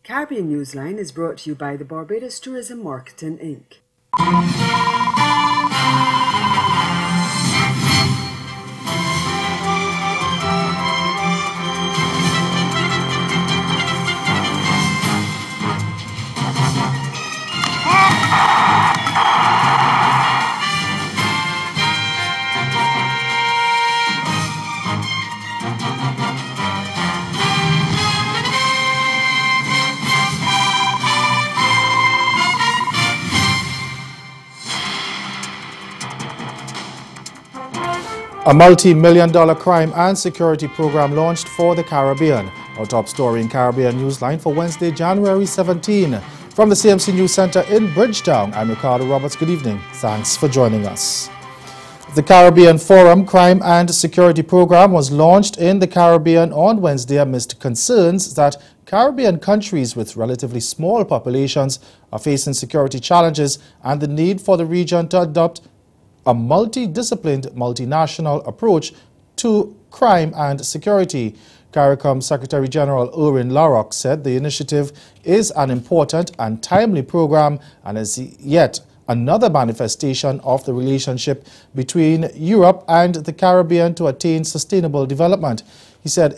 Caribbean Newsline is brought to you by the Barbados Tourism Marketing Inc. A multi-million-dollar crime and security program launched for the Caribbean. Our top story in Caribbean Newsline for Wednesday, January 17. From the CMC News Center in Bridgetown, I'm Ricardo Roberts. Good evening. Thanks for joining us. The Caribbean Forum Crime and Security Program was launched in the Caribbean on Wednesday amidst concerns that Caribbean countries with relatively small populations are facing security challenges and the need for the region to adopt a multidisciplined, multinational approach to crime and security. CARICOM Secretary General Erwin Larrock said the initiative is an important and timely program and is yet another manifestation of the relationship between Europe and the Caribbean to attain sustainable development. He said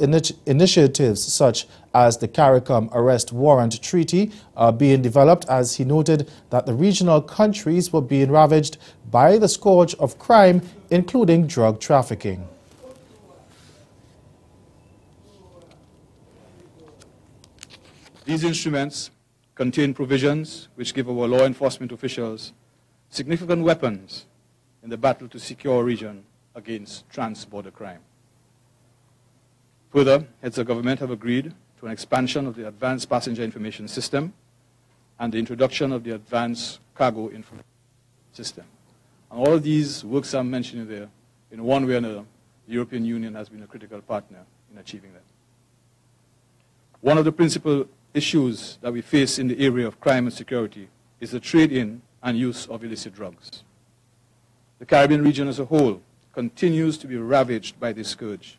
initiatives such as the CARICOM Arrest Warrant Treaty are being developed, as he noted that the regional countries were being ravaged by the scourge of crime, including drug trafficking. These instruments contain provisions which give our law enforcement officials significant weapons in the battle to secure our region against trans-border crime. Further, heads of government have agreed to an expansion of the Advanced Passenger Information System and the introduction of the Advanced Cargo Information System. And all of these works I'm mentioning there, in one way or another, the European Union has been a critical partner in achieving that. One of the principal issues that we face in the area of crime and security is the trade in and use of illicit drugs. The Caribbean region as a whole continues to be ravaged by this scourge,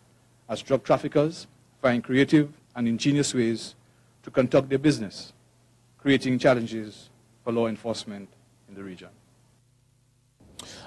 as drug traffickers find creative and ingenious ways to conduct their business, creating challenges for law enforcement in the region.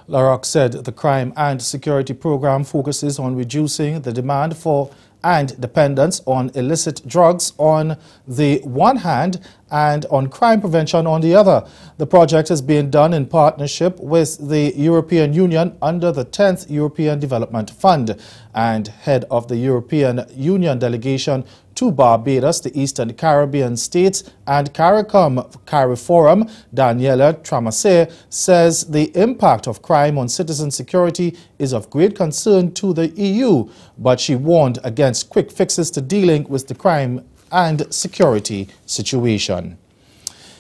Larrock said the crime and security program focuses on reducing the demand for and dependence on illicit drugs on the one hand and on crime prevention on the other. The project is being done in partnership with the European Union under the 10th European Development Fund. And head of the European Union delegation to Barbados, the Eastern Caribbean states, and CARIFORUM, Daniela Tramasé, says the impact of crime on citizen security is of great concern to the EU, but she warned against quick fixes to dealing with the crime and security situation.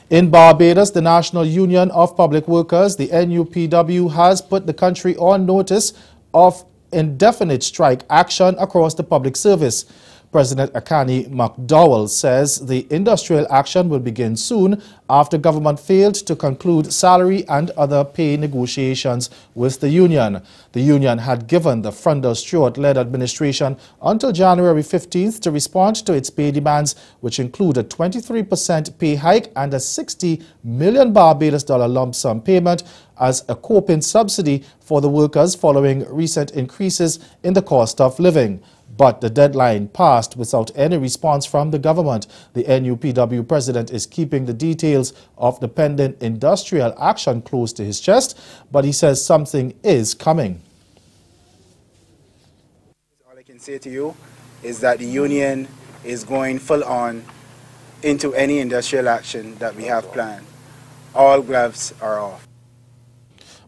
In Barbados, the National Union of Public Workers, the NUPW, has put the country on notice of indefinite strike action across the public service. President Akani McDowell says the industrial action will begin soon after government failed to conclude salary and other pay negotiations with the union. The union had given the Frundle Stewart-led administration until January 15th to respond to its pay demands, which include a 23% pay hike and a $60 million Barbados lump sum payment as a coping subsidy for the workers following recent increases in the cost of living. But the deadline passed without any response from the government. The NUPW president is keeping the details of the pending industrial action close to his chest, but he says something is coming. All I can say to you is that the union is going full on into any industrial action that we have planned. All gloves are off.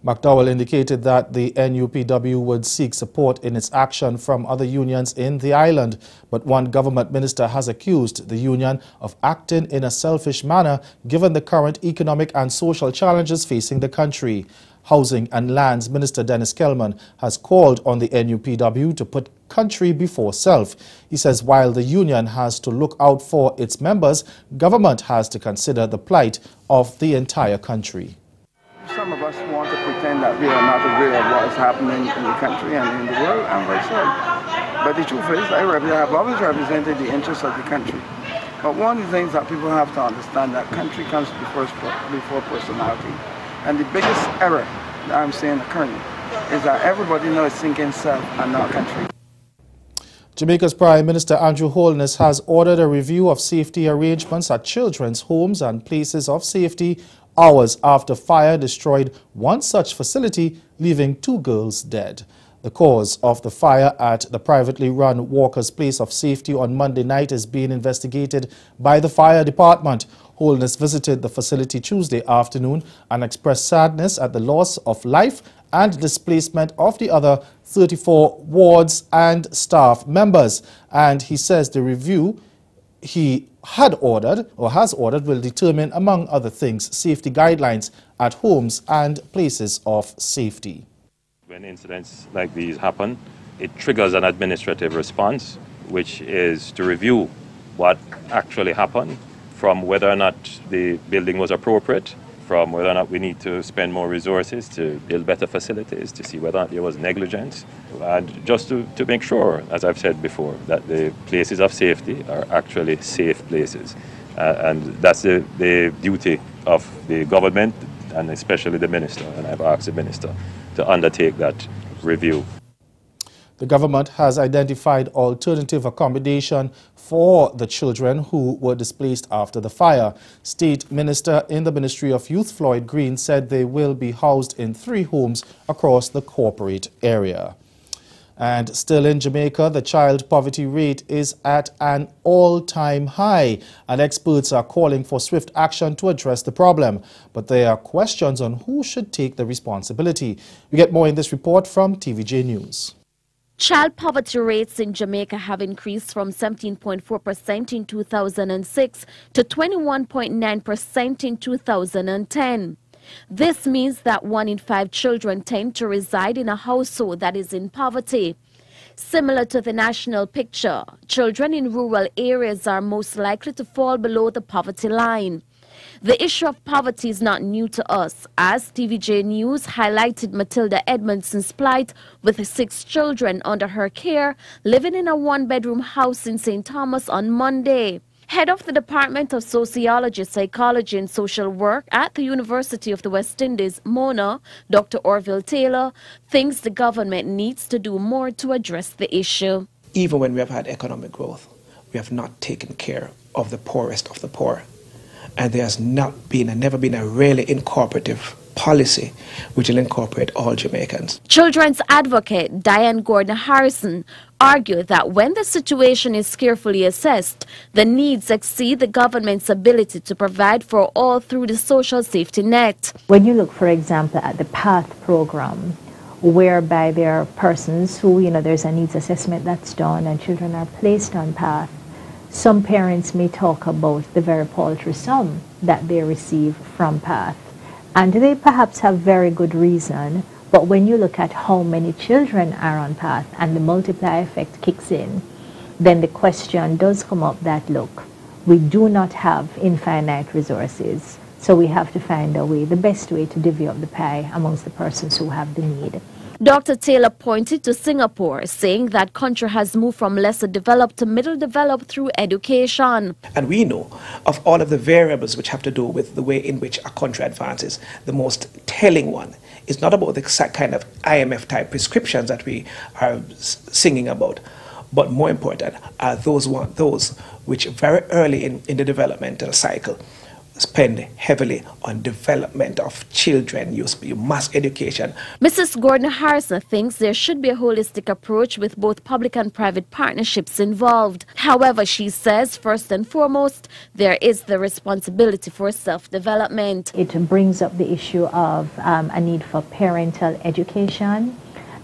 McDowell indicated that the NUPW would seek support in its action from other unions in the island, but one government minister has accused the union of acting in a selfish manner given the current economic and social challenges facing the country. Housing and Lands Minister Dennis Kelman has called on the NUPW to put country before self. He says while the union has to look out for its members, government has to consider the plight of the entire country. Some of us want to pretend that we are not aware of what is happening in the country and in the world, and vice versa. But the truth is, I have always represented the interests of the country. But one of the things that people have to understand, that country comes before personality. And the biggest error that I'm seeing occurring is that everybody knows thinking self and not country. Jamaica's Prime Minister Andrew Holness has ordered a review of safety arrangements at children's homes and places of safety hours after fire destroyed one such facility, leaving 2 girls dead. The cause of the fire at the privately run Walker's Place of Safety on Monday night is being investigated by the fire department. Holness visited the facility Tuesday afternoon and expressed sadness at the loss of life and displacement of the other 34 wards and staff members. And he says the review he had ordered or has ordered will determine, among other things, safety guidelines at homes and places of safety. When incidents like these happen, it triggers an administrative response, which is to review what actually happened, from whether or not the building was appropriate, from whether or not we need to spend more resources to build better facilities, to see whether or not there was negligence, and just to make sure, as I've said before, that the places of safety are actually safe places. And that's the duty of the government, and especially the minister, and I've asked the minister to undertake that review. The government has identified alternative accommodation for the children who were displaced after the fire. State Minister in the Ministry of Youth, Floyd Green, said they will be housed in 3 homes across the corporate area. And still in Jamaica, the child poverty rate is at an all-time high, and experts are calling for swift action to address the problem. But there are questions on who should take the responsibility. We get more in this report from TVJ News. Child poverty rates in Jamaica have increased from 17.4% in 2006 to 21.9% in 2010. This means that 1 in 5 children tend to reside in a household that is in poverty. Similar to the national picture, children in rural areas are most likely to fall below the poverty line. The issue of poverty is not new to us, as TVJ News highlighted Matilda Edmondson's plight with 6 children under her care living in a 1-bedroom house in St. Thomas on Monday. Head of the Department of Sociology, Psychology and Social Work at the University of the West Indies, Mona, Dr. Orville Taylor, thinks the government needs to do more to address the issue. Even when we have had economic growth, we have not taken care of the poorest of the poor. And there has not been and never been a really incorporative policy which will incorporate all Jamaicans. Children's advocate Diane Gordon-Harrison argued that when the situation is carefully assessed, the needs exceed the government's ability to provide for all through the social safety net. When you look, for example, at the PATH program, whereby there are persons who, there's a needs assessment that's done and children are placed on PATH, some parents may talk about the very paltry sum that they receive from PATH. And they perhaps have very good reason, but when you look at how many children are on PATH and the multiplier effect kicks in, then the question does come up that, look, we do not have infinite resources, so we have to find a way, the best way to divvy up the pie amongst the persons who have the need. Dr. Taylor pointed to Singapore, saying that country has moved from lesser developed to middle developed through education. And we know of all of the variables which have to do with the way in which a country advances. The most telling one is not about the exact kind of IMF type prescriptions that we are singing about, but more important are those which very early in the developmental cycle spend heavily on development of children, mass education. Mrs. Gordon-Harrison thinks there should be a holistic approach with both public and private partnerships involved. However, she says, first and foremost, there is the responsibility for self-development. It brings up the issue of a need for parental education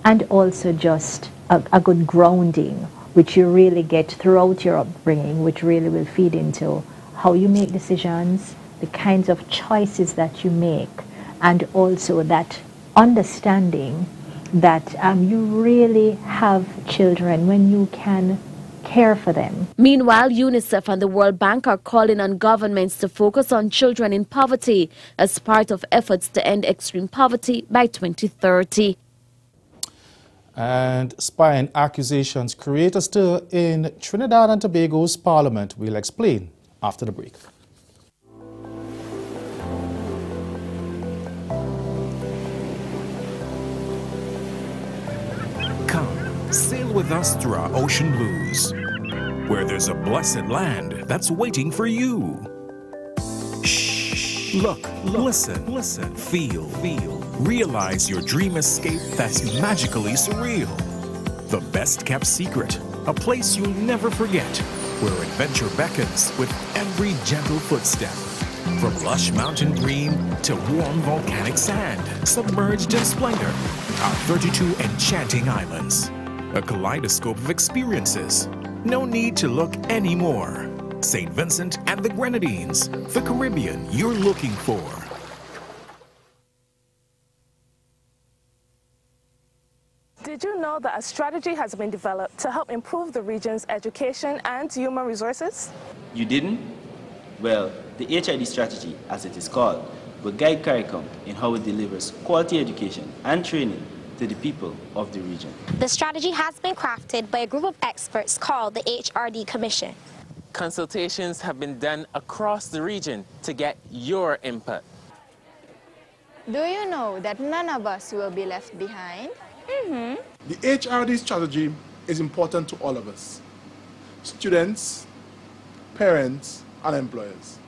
and also just a good grounding, which you really get throughout your upbringing, which really will feed into how you make decisions, the kinds of choices that you make, and also that understanding that you really have children when you can care for them. Meanwhile, UNICEF and the World Bank are calling on governments to focus on children in poverty as part of efforts to end extreme poverty by 2030. And spying accusations create a stir in Trinidad and Tobago's parliament. We'll explain after the break. Come, sail with us through our ocean blues, where there's a blessed land that's waiting for you. Shh, look, listen, feel. Realize your dream escape that's magically surreal. The best kept secret, a place you'll never forget, where adventure beckons with every gentle footstep. From lush mountain green to warm volcanic sand, submerged in splendor, our 32 enchanting islands. A kaleidoscope of experiences. No need to look anymore. St. Vincent and the Grenadines, the Caribbean you're looking for. Did you know that a strategy has been developed to help improve the region's education and human resources? You didn't? Well, the HID strategy, as it is called, will guide CARICOM in how it delivers quality education and training to the people of the region. The strategy has been crafted by a group of experts called the HRD Commission. Consultations have been done across the region to get your input. Do you know that none of us will be left behind? The HRD strategy is important to all of us, students, parents, and employers.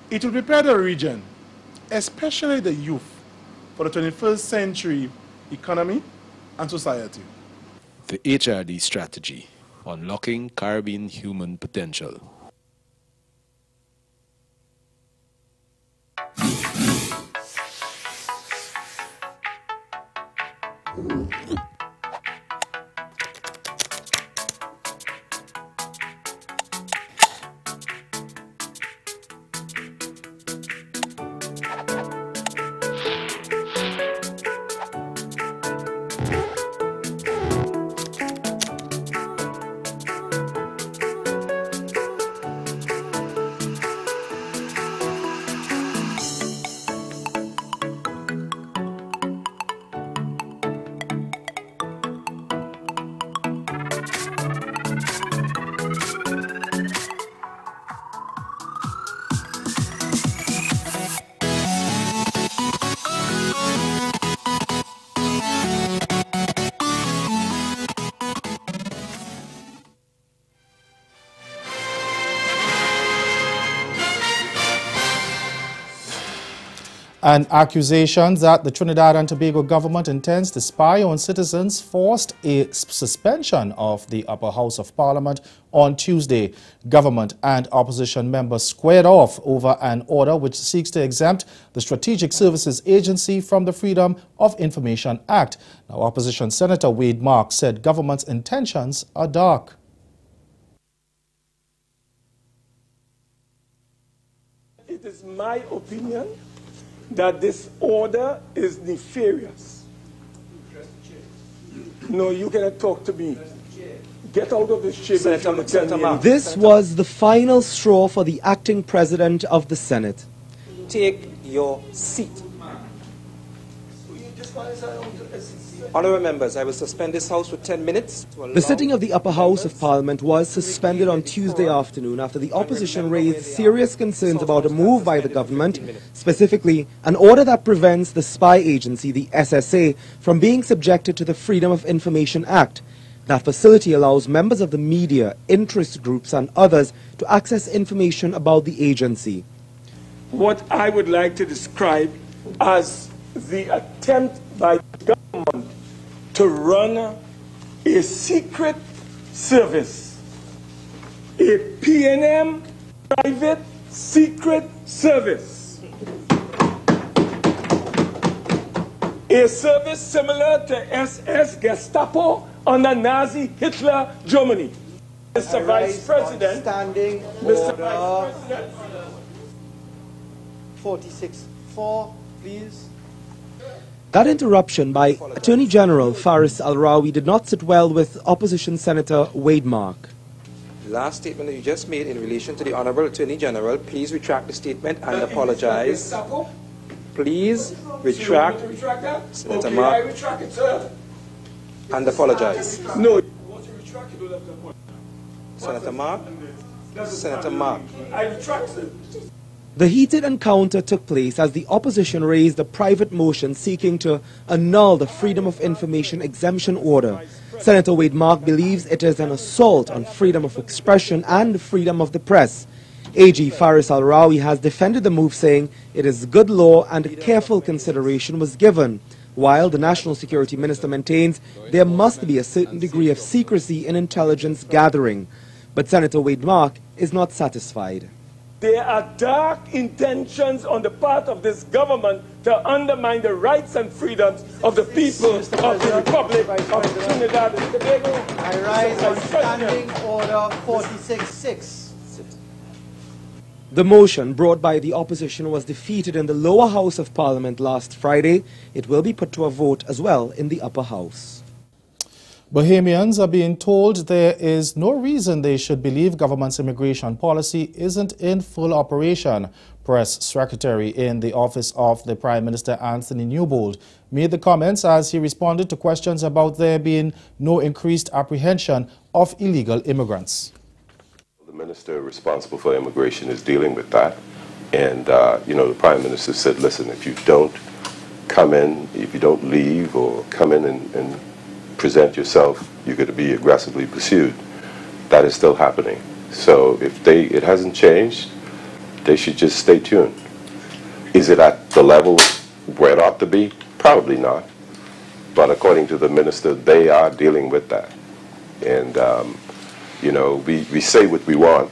It will prepare the region, especially the youth, for the 21st century economy and society. The HRD strategy, unlocking Caribbean human potential. And accusations that the Trinidad and Tobago government intends to spy on citizens forced a suspension of the Upper House of Parliament on Tuesday. Government and opposition members squared off over an order which seeks to exempt the Strategic Services Agency from the Freedom of Information Act. Now, opposition Senator Wade Mark said government's intentions are dark. It is my opinion that this order is nefarious. No, you cannot talk to me. Get out of this chamber. This was the final straw for the acting president of the Senate. Take your seat. Honourable members, I will suspend this House for 10 minutes. The sitting of the Upper House of Parliament was suspended on Tuesday afternoon after the opposition raised serious concerns about a move by the government, specifically an order that prevents the spy agency, the SSA, from being subjected to the Freedom of Information Act. That facility allows members of the media, interest groups and others to access information about the agency. What I would like to describe as the attempt by the government to run a secret service, a PNM private secret service, a service similar to SS Gestapo under Nazi Hitler Germany. Mr. Vice President, Mr. Vice President. 46-4, please. That interruption by Attorney General Faris Al-Rawi did not sit well with opposition Senator Wade Mark. The last statement that you just made in relation to the Honourable Attorney General, please retract the statement and apologize. Please retract, Senator Mark, and apologize. No. Senator Mark, Senator Mark. I retract it. The heated encounter took place as the opposition raised a private motion seeking to annul the Freedom of Information Exemption Order. Senator Wade Mark believes it is an assault on freedom of expression and freedom of the press. AG Faris Al-Rawi has defended the move, saying it is good law and careful consideration was given, while the National Security Minister maintains there must be a certain degree of secrecy in intelligence gathering. But Senator Wade Mark is not satisfied. There are dark intentions on the part of this government to undermine the rights and freedoms of the people of the Republic of Trinidad and Tobago. I rise on Standing Order 46-6. The motion brought by the opposition was defeated in the lower house of Parliament last Friday. It will be put to a vote as well in the upper house. Bahamians are being told there is no reason they should believe government's immigration policy isn't in full operation. Press Secretary in the office of the Prime Minister, Anthony Newbold, made the comments as he responded to questions about there being no increased apprehension of illegal immigrants. The minister responsible for immigration is dealing with that. And, the Prime Minister said, listen, if you don't come in, if you don't leave or come in and present yourself, you're going to be aggressively pursued. That is still happening. So if it hasn't changed, they should just stay tuned. Is it at the level where it ought to be? Probably not. But according to the minister, they are dealing with that. And, we say what we want,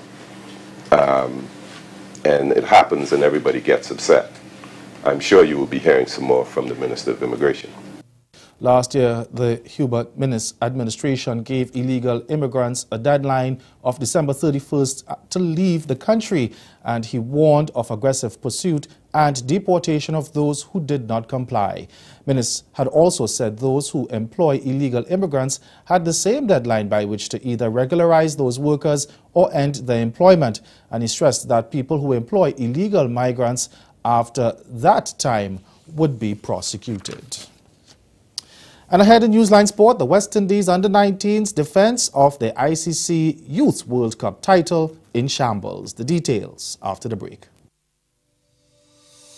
and it happens and everybody gets upset. I'm sure you will be hearing some more from the Minister of Immigration. Last year, the Hubert Minnis administration gave illegal immigrants a deadline of December 31st to leave the country, and he warned of aggressive pursuit and deportation of those who did not comply. Minnis had also said those who employ illegal immigrants had the same deadline by which to either regularize those workers or end their employment, and he stressed that people who employ illegal migrants after that time would be prosecuted. And ahead in Newsline Sport, the West Indies Under-19's defense of the ICC Youth World Cup title in shambles. The details after the break.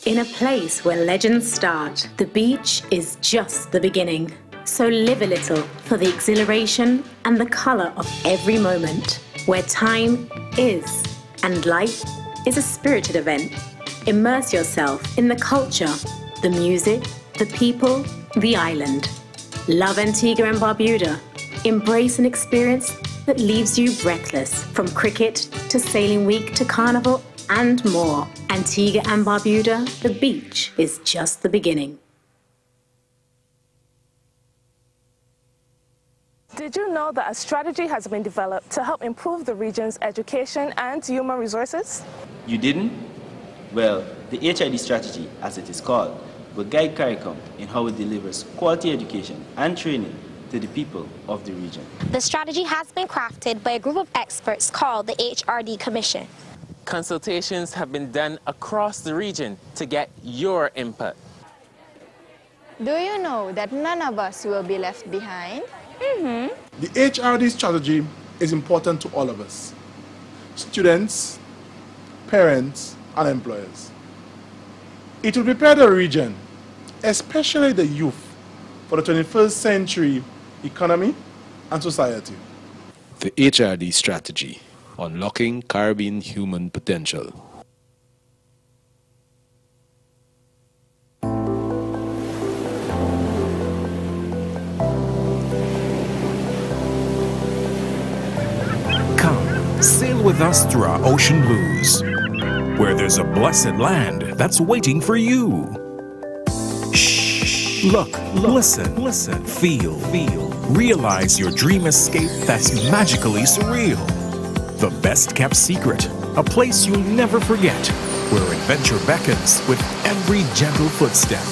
In a place where legends start, the beach is just the beginning. So live a little for the exhilaration and the colour of every moment, where time is and life is a spirited event. Immerse yourself in the culture, the music, the people, the island. Love Antigua and Barbuda. Embrace an experience that leaves you breathless. From cricket to sailing week to carnival and more. Antigua and Barbuda, the beach is just the beginning. Did you know that a strategy has been developed to help improve the region's education and human resources? You didn't? Well, the HID strategy, as it is called, will guide CARICOM in how it delivers quality education and training to the people of the region. The strategy has been crafted by a group of experts called the HRD Commission. Consultations have been done across the region to get your input. Do you know that none of us will be left behind? The HRD strategy is important to all of us, students, parents, and employers. It will prepare the region, especially the youth, for the 21st century economy and society. The HRD strategy, unlocking Caribbean human potential. Come, sail with us through our ocean blues, where there's a blessed land that's waiting for you. Shh, look, listen, feel. Realize your dream escape that's magically surreal. The best kept secret, a place you'll never forget, where adventure beckons with every gentle footstep.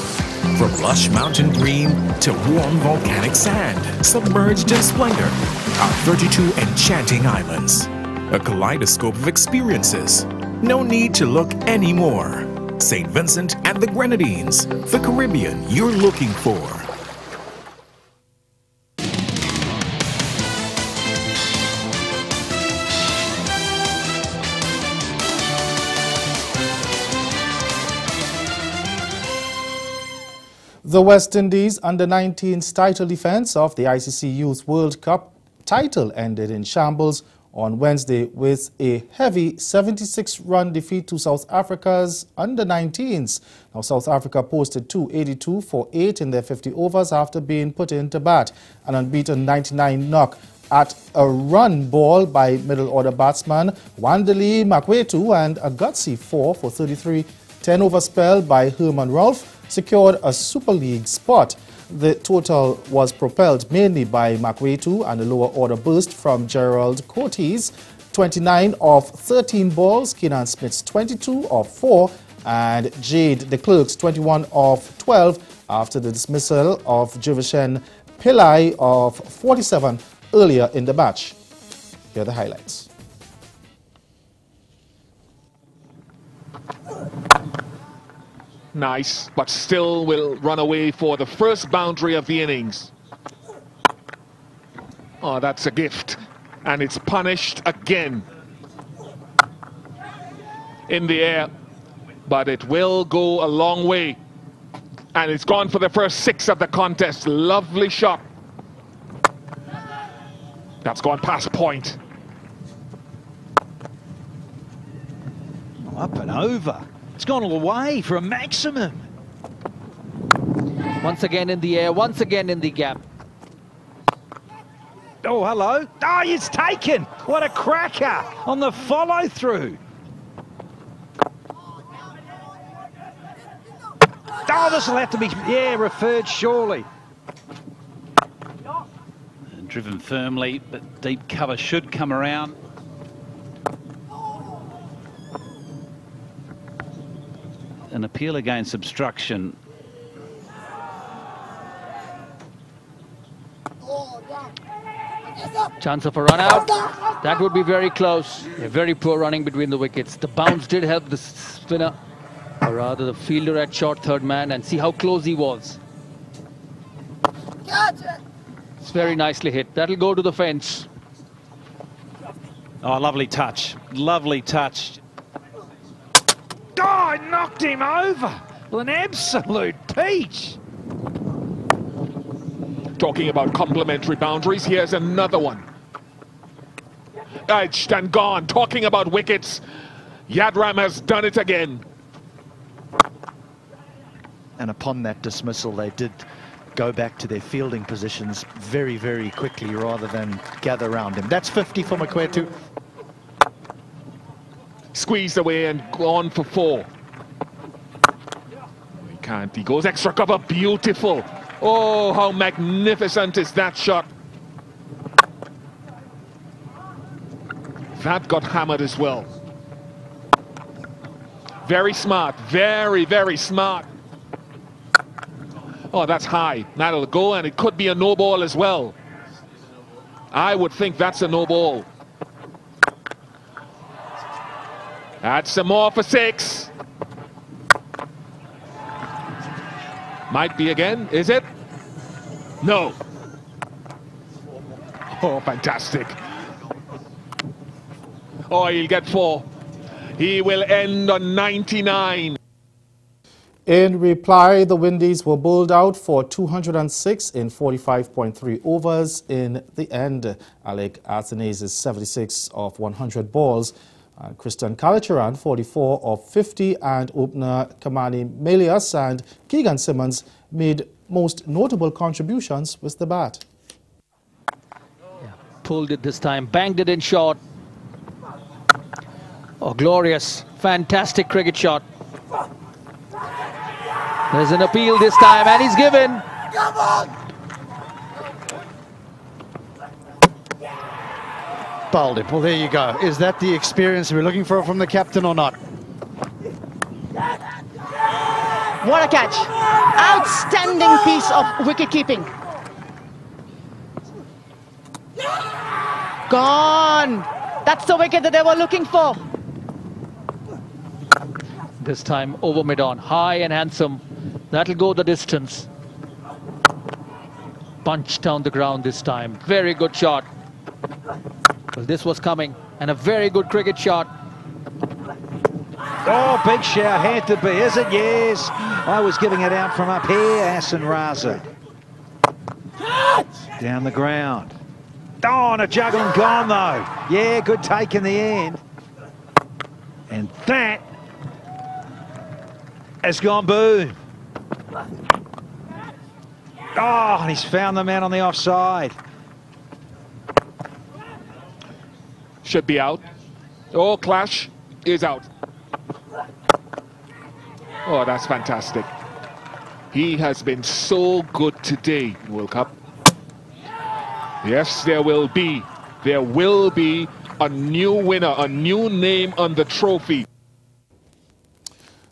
From lush mountain green to warm volcanic sand, submerged in splendor, our 32 enchanting islands. A kaleidoscope of experiences. No need to look anymore. St. Vincent and the Grenadines, the Caribbean you're looking for. The West Indies Under-19's title defense of the ICC Youth World Cup title ended in shambles on Wednesday with a heavy 76-run defeat to South Africa's Under-19s. Now, South Africa posted 282 for 8 in their 50 overs after being put into bat. An unbeaten 99 knock at a run ball by middle-order batsman Wandeli Makwetu and a gutsy 4 for 33 10-over spell by Herman Rolfe secured a Super League spot. The total was propelled mainly by Makwetu and a lower-order burst from Gerald Coates, 29 of 13 balls, Kenan Smith's 22 of 4, and Jade de Klerk's 21 of 12 after the dismissal of Jivashen Pillai of 47 earlier in the match. Here are the highlights. Nice, but still will run away for the first boundary of the innings. Oh, that's a gift. And it's punished again. In the air, but it will go a long way. And it's gone for the first 6 of the contest. Lovely shot. That's gone past point. Up and over. It's gone all the way for a maximum. Once again in the air, once again in the gap. Oh, hello. Oh, it's taken. What a cracker on the follow through. Oh, this will have to be, referred surely. And driven firmly, but deep cover should come around. An appeal against obstruction. Chance of a run out. That would be very close. A very poor running between the wickets. The bounce did help the spinner, or rather the fielder at short third man, and see how close he was. It's very nicely hit. That'll go to the fence. Oh, lovely touch. Lovely touch. Oh, it knocked him over with an absolute peach. Talking about complementary boundaries, here's another one. Edged and gone. Talking about wickets, Yadram has done it again. And upon that dismissal, they did go back to their fielding positions very, very quickly rather than gather around him. That's 50 for Makwetu. Squeezed away and gone for 4. He can't. He goes extra cover. Beautiful. Oh, how magnificent is that shot. That got hammered as well. Very smart. Very, very smart. Oh, that's high. That'll go, and it could be a no ball as well. I would think that's a no ball. Add some more for 6. Might be again, is it? No. Oh, fantastic. Oh, he'll get 4. He will end on 99. In reply, the Windies were bowled out for 206 in 45.3 overs in the end. Alec Athanasi's 76 of 100 balls. Christian Kalacharan, 44 of 50, and opener Kamani Melias and Keegan Simmons made most notable contributions with the bat. Yeah, pulled it this time, banged it in short. Oh, glorious, fantastic cricket shot. There's an appeal this time, and he's given. Come on! Bowled it. Well, there you go. Is that the experience we're looking for from the captain or not? What a catch. Outstanding piece of wicket-keeping. Gone. That's the wicket that they were looking for. This time over mid-on, high and handsome. That'll go the distance. Punch down the ground this time. Very good shot. Well, this was coming, and a very good cricket shot. Oh, big shout, had to be, is it? Yes. I was giving it out from up here, Hassan Raza. Down the ground. Oh, and a juggle and gone, though. Yeah, good take in the end. And that has gone boom. Oh, and he's found the man on the offside. Should be out. Oh, clash is out. Oh, that's fantastic. He has been so good today, World Cup. Yes, there will be a new winner, a new name on the trophy.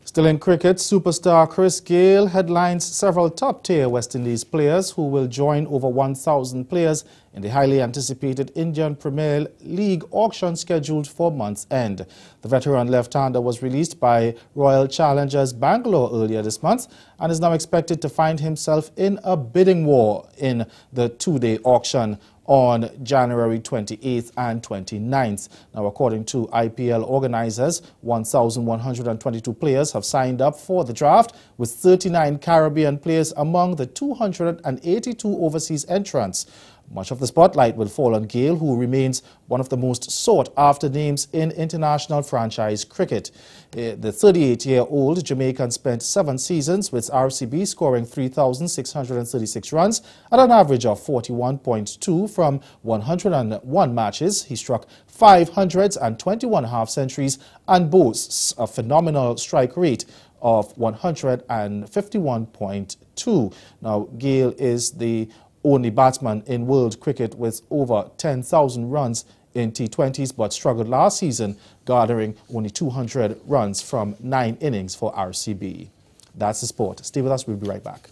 Still in cricket, superstar Chris Gayle headlines several top-tier West Indies players who will join over 1,000 players in the highly anticipated Indian Premier League auction scheduled for month's end. The veteran left-hander was released by Royal Challengers Bangalore earlier this month and is now expected to find himself in a bidding war in the two-day auction on January 28th and 29th. Now, according to IPL organizers, 1,122 players have signed up for the draft, with 39 Caribbean players among the 282 overseas entrants. Much of the spotlight will fall on Gayle, who remains one of the most sought-after names in international franchise cricket. The 38-year-old Jamaican spent 7 seasons with RCB, scoring 3,636 runs at an average of 41.2 from 101 matches. He struck 521 half-centuries and boasts a phenomenal strike rate of 151.2. Now, Gayle is the only batsman in world cricket with over 10,000 runs in T20s, but struggled last season, garnering only 200 runs from 9 innings for RCB. That's the sport. Stay with us. We'll be right back.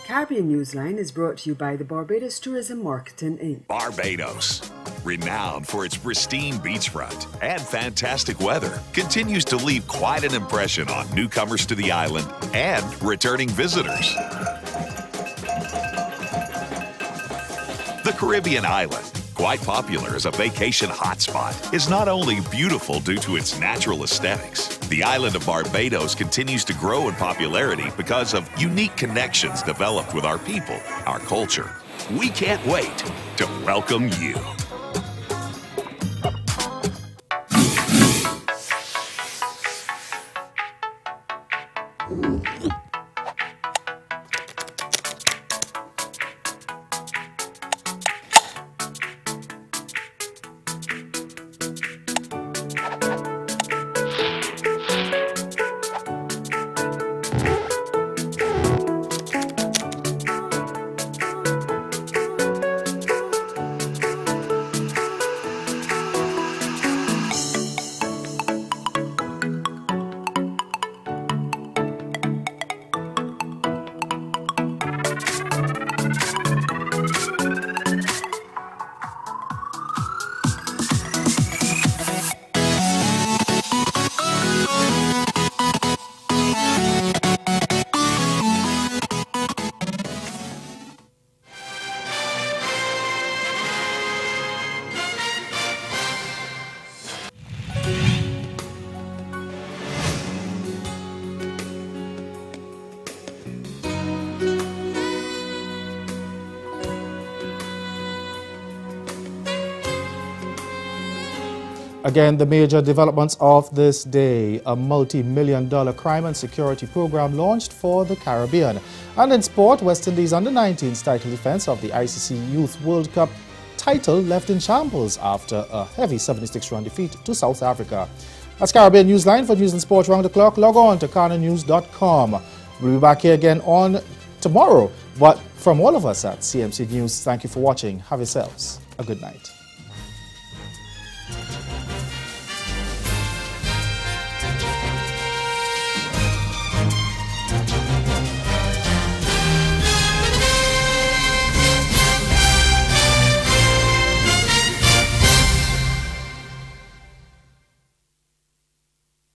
Caribbean Newsline is brought to you by the Barbados Tourism Marketing Inc. Barbados, renowned for its pristine beachfront and fantastic weather, continues to leave quite an impression on newcomers to the island and returning visitors. The Caribbean island, quite popular as a vacation hotspot, is not only beautiful due to its natural aesthetics. The island of Barbados continues to grow in popularity because of unique connections developed with our people, our culture. We can't wait to welcome you. Again, the major developments of this day: a multi-million-dollar crime and security program launched for the Caribbean. And in sport, West Indies under-19's title defense of the ICC Youth World Cup title left in shambles after a heavy 76-run defeat to South Africa. That's Caribbean Newsline. For news and sport round the clock, log on to CarnaNews.com. We'll be back here again on tomorrow. But from all of us at CMC News, thank you for watching. Have yourselves a good night.